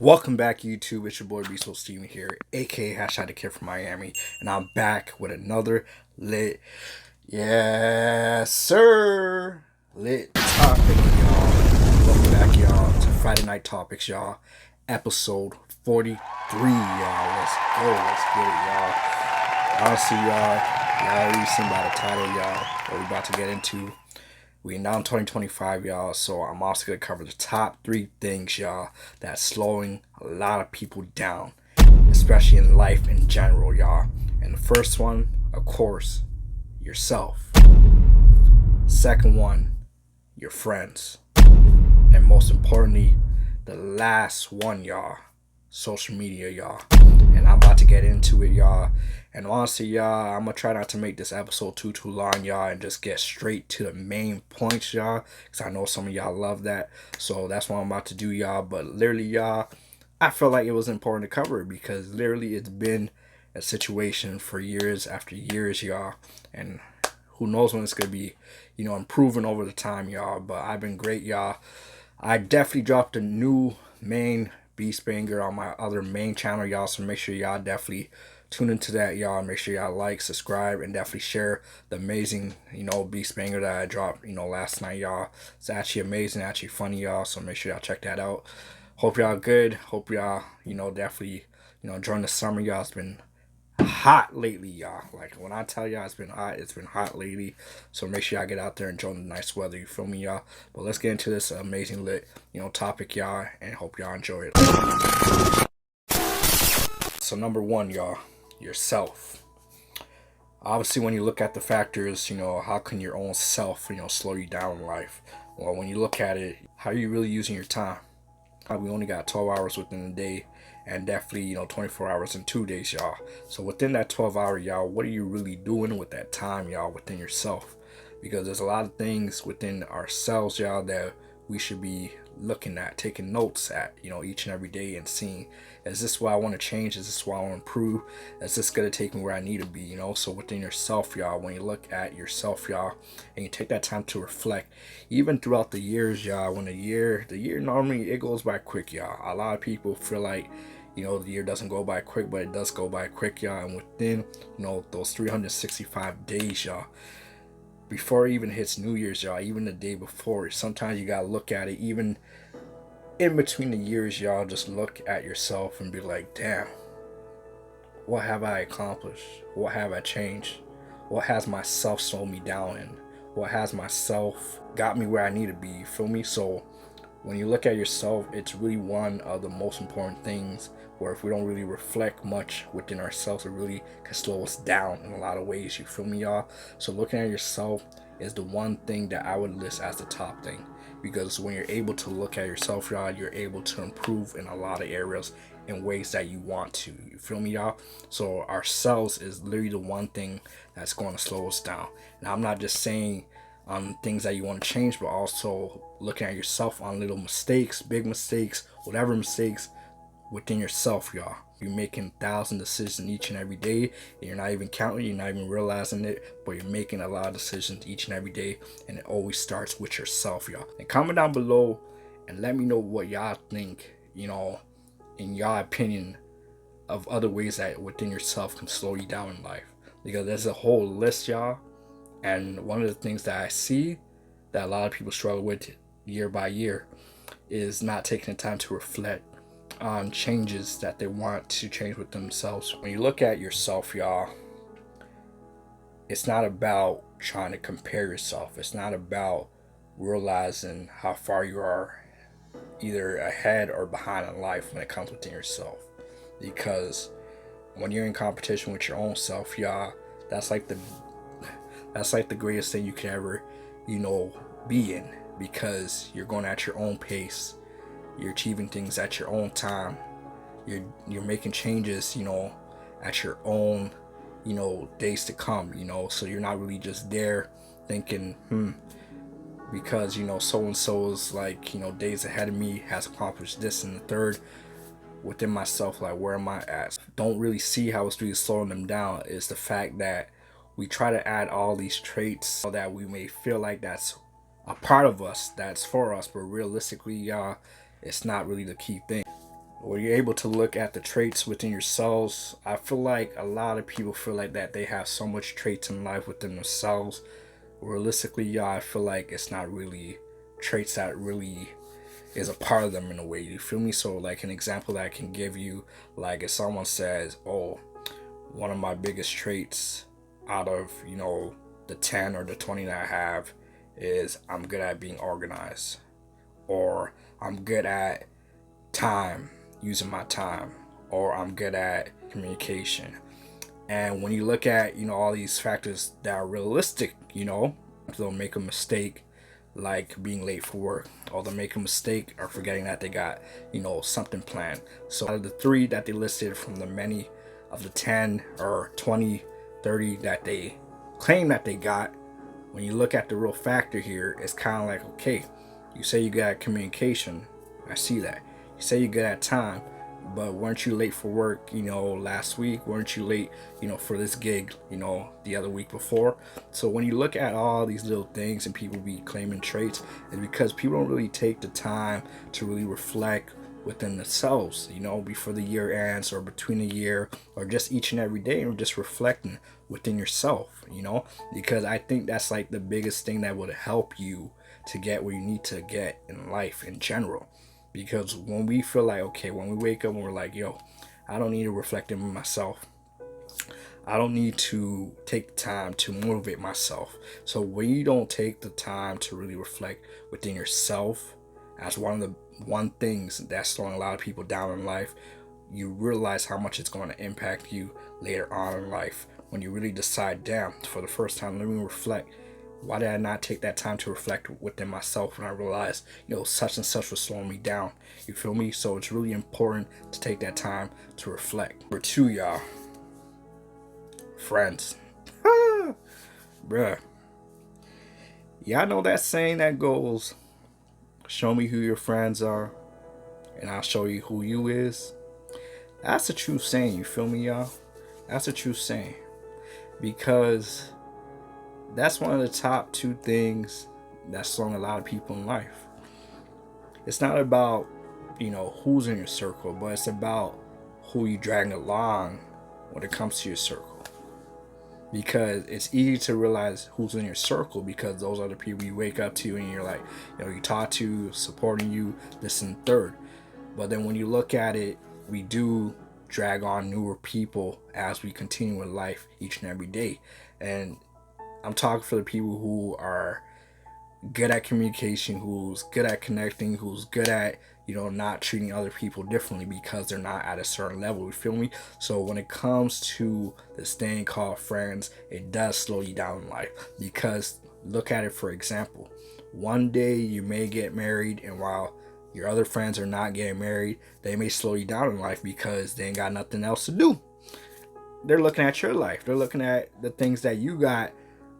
Welcome back, YouTube. It's your boy BeastModeSteven here, aka hashtag the kid from Miami, and I'm back with another lit, yes sir, lit topic, y'all. Welcome back, y'all, to Friday Night Topics, y'all. Episode 43, y'all. Let's go. Let's get it, y'all. Honestly, y'all already seen by the title, y'all, what we about to get into. We now in 2025, y'all, so I'm also going to cover the top 3 things, y'all, that's slowing a lot of people down, especially in life in general, y'all. And the first one, of course, yourself. Second one, your friends. And most importantly, the last one, y'all, social media, y'all. And I'm about to get into it, y'all. And honestly, y'all, I'm gonna try not to make this episode too long, y'all, and just get straight to the main points, y'all, because I know some of y'all love that. So that's what I'm about to do, y'all. But literally, y'all, I felt like it was important to cover it because literally it's been a situation for years after years, y'all, and who knows when it's gonna be, improving over the time, y'all. But I've been great, y'all. I definitely dropped a new main Beast Banger on my other main channel, y'all, so make sure y'all definitely tune into that, y'all. Make sure y'all like, subscribe, and definitely share the amazing, Beast Banger that I dropped, last night, y'all. It's actually amazing, actually funny, y'all, so make sure y'all check that out. Hope y'all good. Hope y'all, definitely, enjoying the summer, y'all. It's been hot lately, y'all. Like, when I tell y'all it's been hot lately. So make sure y'all get out there and enjoy the nice weather, you feel me, y'all? But let's get into this amazing lit, topic, y'all, and hope y'all enjoy it. So number 1, y'all, yourself. Obviously, when you look at the factors, how can your own self, slow you down in life? Well, when you look at it, how are you really using your time? We only got 12 hours within the day, and definitely 24 hours in 2 days, y'all. So within that 12 hour, y'all, what are you really doing with that time, y'all, within yourself? Because there's a lot of things within ourselves, y'all, that we should be looking at, taking notes at, each and every day, and seeing, is this what I want to change? Is this what I want to improve? Is this going to take me where I need to be? So within yourself, y'all, when you look at yourself, y'all, and you take that time to reflect, even throughout the years, y'all, when the year normally it goes by quick, y'all. A lot of people feel like, the year doesn't go by quick, but it does go by quick, y'all. And within, those 365 days, y'all, before it even hits New Year's, y'all, even the day before, sometimes you gotta look at it, even in between the years, y'all, just look at yourself and be like, damn, what have I accomplished? What have I changed? What has myself slowed me down in? What has myself got me where I need to be? You feel me? So when you look at yourself, it's really one of the most important things, where if we don't really reflect much within ourselves, it really can slow us down in a lot of ways, you feel me, y'all? So looking at yourself is the one thing that I would list as the top thing, because when you're able to look at yourself, y'all, you're able to improve in a lot of areas in ways that you want to, you feel me, y'all? So ourselves is literally the one thing that's going to slow us down. And I'm not just saying things that you want to change, but also looking at yourself on little mistakes, big mistakes, whatever mistakes within yourself, y'all. You're making 1,000 decisions each and every day, and you're not even counting, you're not even realizing it, but you're making a lot of decisions each and every day, and it always starts with yourself, y'all. And comment down below and let me know what y'all think, in your opinion, of other ways that within yourself can slow you down in life, because there's a whole list, y'all. And one of the things that I see that a lot of people struggle with year by year is not taking the time to reflect on changes that they want to change with themselves. When you look at yourself, y'all, it's not about trying to compare yourself. It's not about realizing how far you are either ahead or behind in life when it comes within yourself. Because when you're in competition with your own self, y'all, that's like the greatest thing you can ever, be in, because you're going at your own pace. You're achieving things at your own time. You're making changes, at your own, days to come, so you're not really just there thinking, because, so and so is like, days ahead of me, has accomplished this and the third. Within myself, like, where am I at? Don't really see how it's really slowing them down. Is the fact that we try to add all these traits so that we may feel like that's a part of us, that's for us, but realistically, y'all, it's not really the key thing. When you're able to look at the traits within yourselves, I feel like a lot of people feel like that they have so much traits in life within themselves. Realistically, y'all, I feel like it's not really traits that really is a part of them in a way. You feel me? So, like an example that I can give you, like if someone says, "Oh, one of my biggest traits out of the 10 or the 20 that I have is I'm good at being organized, or I'm good at time, using my time, or I'm good at communication." And when you look at all these factors that are realistic, they'll make a mistake like being late for work, or they'll make a mistake or forgetting that they got something planned. So out of the three that they listed from the many of the 10 or 20, 30 that they claim that they got, when you look at the real factor here, it's kind of like, okay, you say you got communication, I see that. You say you good at time, but weren't you late for work, last week? Weren't you late, for this gig, the other week before? So when you look at all these little things and people be claiming traits, it's because people don't really take the time to really reflect within themselves, before the year ends or between the year or just each and every day, or just reflecting within yourself, because I think that's like the biggest thing that would help you to get where you need to get in life in general. Because when we feel like, okay, when we wake up and we're like, yo, I don't need to reflect on myself, I don't need to take the time to motivate myself. So when you don't take the time to really reflect within yourself, as one things that's slowing a lot of people down in life, you realize how much it's going to impact you later on in life when you really decide, damn, for the first time, let me reflect. Why did I not take that time to reflect within myself when I realized, such and such was slowing me down? You feel me? So it's really important to take that time to reflect. Number two, y'all, friends. Bruh. Y'all know that saying that goes, show me who your friends are, and I'll show you who you is. That's a true saying, you feel me, y'all? That's a true saying. Because that's one of the top two things that's slowing a lot of people in life. It's not about, who's in your circle, but it's about who you drag along when it comes to your circle. Because it's easy to realize who's in your circle because those are the people you wake up to and you're like, you talk to, supporting you, this and third. But then when you look at it, we do drag on newer people as we continue in life each and every day. And I'm talking for the people who are good at communication, who's good at connecting, who's good at, not treating other people differently because they're not at a certain level. You feel me? So when it comes to this thing called friends, it does slow you down in life. Because look at it, for example, one day you may get married, and while your other friends are not getting married, they may slow you down in life because they ain't got nothing else to do. They're looking at your life. They're looking at the things that you got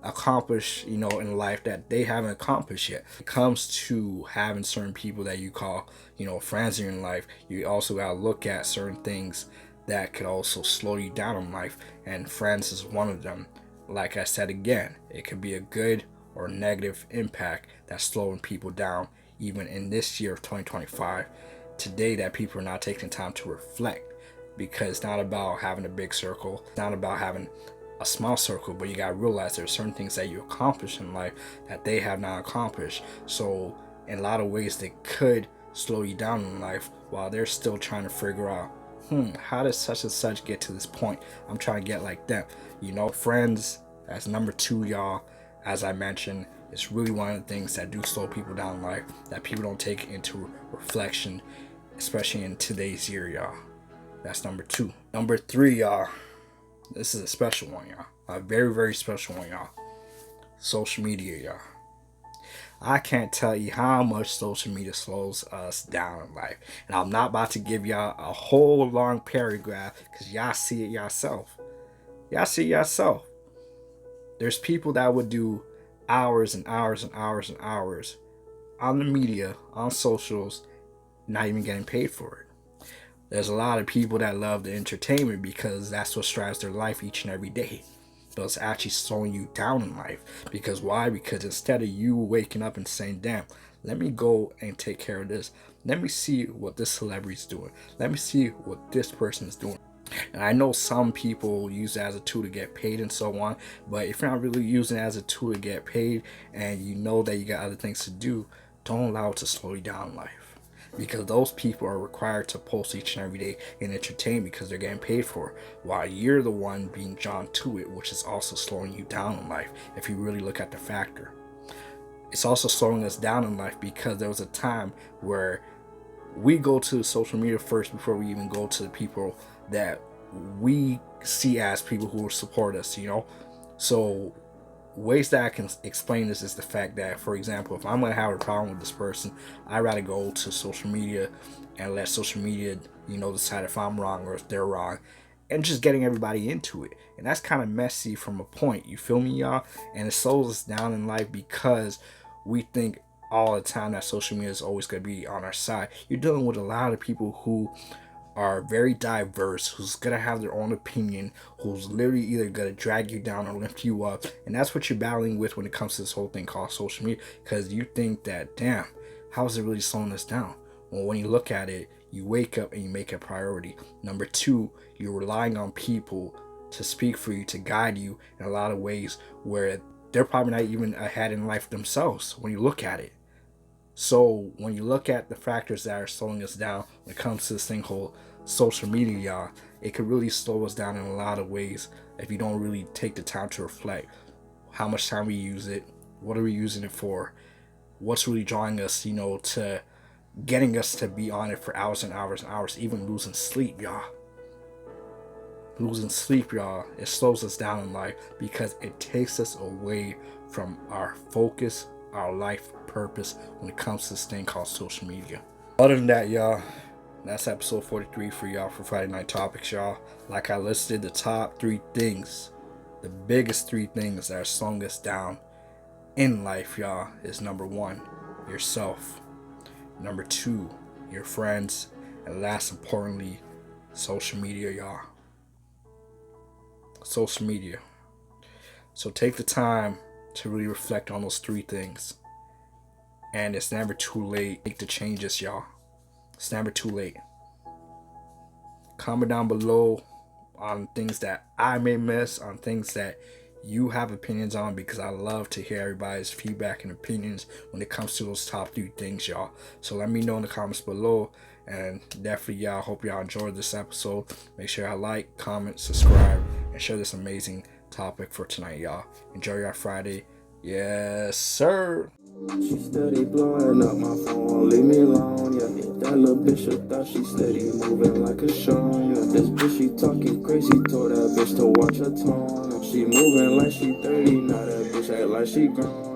accomplish, in life that they haven't accomplished yet. When it comes to having certain people that you call, friends in your life, you also gotta look at certain things that could also slow you down in life, and friends is one of them. Like I said again, it could be a good or negative impact that's slowing people down, even in this year of 2025, today, that people are not taking time to reflect. Because it's not about having a big circle, it's not about having a small circle, but you gotta realize there are certain things that you accomplish in life that they have not accomplished. So in a lot of ways they could slow you down in life while they're still trying to figure out, how does such and such get to this point? I'm trying to get like them. Friends as number two, y'all, as I mentioned, it's really one of the things that do slow people down in life that people don't take into reflection, especially in today's year, y'all. That's number two. Number three, y'all. This is a special one, y'all. A very, very special one, y'all. Social media, y'all. I can't tell you how much social media slows us down in life. And I'm not about to give y'all a whole long paragraph because y'all see it yourself. Y'all see it yourself. There's people that would do hours and hours and hours and hours on the media, on socials, not even getting paid for it. There's a lot of people that love the entertainment because that's what drives their life each and every day. But it's actually slowing you down in life. Because why? Because instead of you waking up and saying, damn, let me go and take care of this. Let me see what this celebrity's doing. Let me see what this person is doing. And I know some people use it as a tool to get paid and so on, but if you're not really using it as a tool to get paid and you know that you got other things to do, don't allow it to slow you down in life. Because those people are required to post each and every day and entertain because they're getting paid for it, while you're the one being drawn to it, which is also slowing you down in life if you really look at the factor. It's also slowing us down in life because there was a time where we go to social media first before we even go to the people that we see as people who will support us, you know? So ways that I can explain this is the fact that, for example, if I'm going to have a problem with this person, I'd rather go to social media and let social media, you know, decide if I'm wrong or if they're wrong, and just getting everybody into it. And that's kind of messy from a point, you feel me, y'all? And it slows us down in life because we think all the time that social media is always going to be on our side. You're dealing with a lot of people who are very diverse, who's gonna have their own opinion, who's literally either gonna drag you down or lift you up. And that's what you're battling with when it comes to this whole thing called social media, because you think that, damn, how is it really slowing us down? Well, when you look at it, you wake up and you make a priority. Number two, you're relying on people to speak for you, to guide you in a lot of ways where they're probably not even ahead in life themselves when you look at it. So when you look at the factors that are slowing us down when it comes to this thing called social media, y'all, it could really slow us down in a lot of ways if you don't really take the time to reflect how much time we use it, what are we using it for, what's really drawing us, you know, to getting us to be on it for hours and hours and hours, even losing sleep, y'all. Losing sleep, y'all, it slows us down in life because it takes us away from our focus, our life purpose when it comes to this thing called social media. Other than that, y'all, that's episode 43 for y'all for Friday Night Topics, y'all. Like I listed, the top 3 things, the biggest 3 things that are slowing us down in life, y'all, is number 1, yourself. Number 2, your friends. And last importantly, social media, y'all. Social media. So take the time to really reflect on those 3 things. And it's never too late to make the changes, y'all. It's never too late. Comment down below on things that I may miss, on things that you have opinions on, because I love to hear everybody's feedback and opinions when it comes to those top 3 things, y'all. So let me know in the comments below. And definitely, y'all, hope y'all enjoyed this episode. Make sure y'all like, comment, subscribe, and share this amazing topic for tonight, y'all. Enjoy your Friday. Yes, sir. She steady blowing up my phone, leave me alone, yeah. That little bitch, I thought she steady moving like a Sean, yeah. This bitch, she talking crazy, told that bitch to watch her tone. She moving like she 30, now that bitch act like she grown.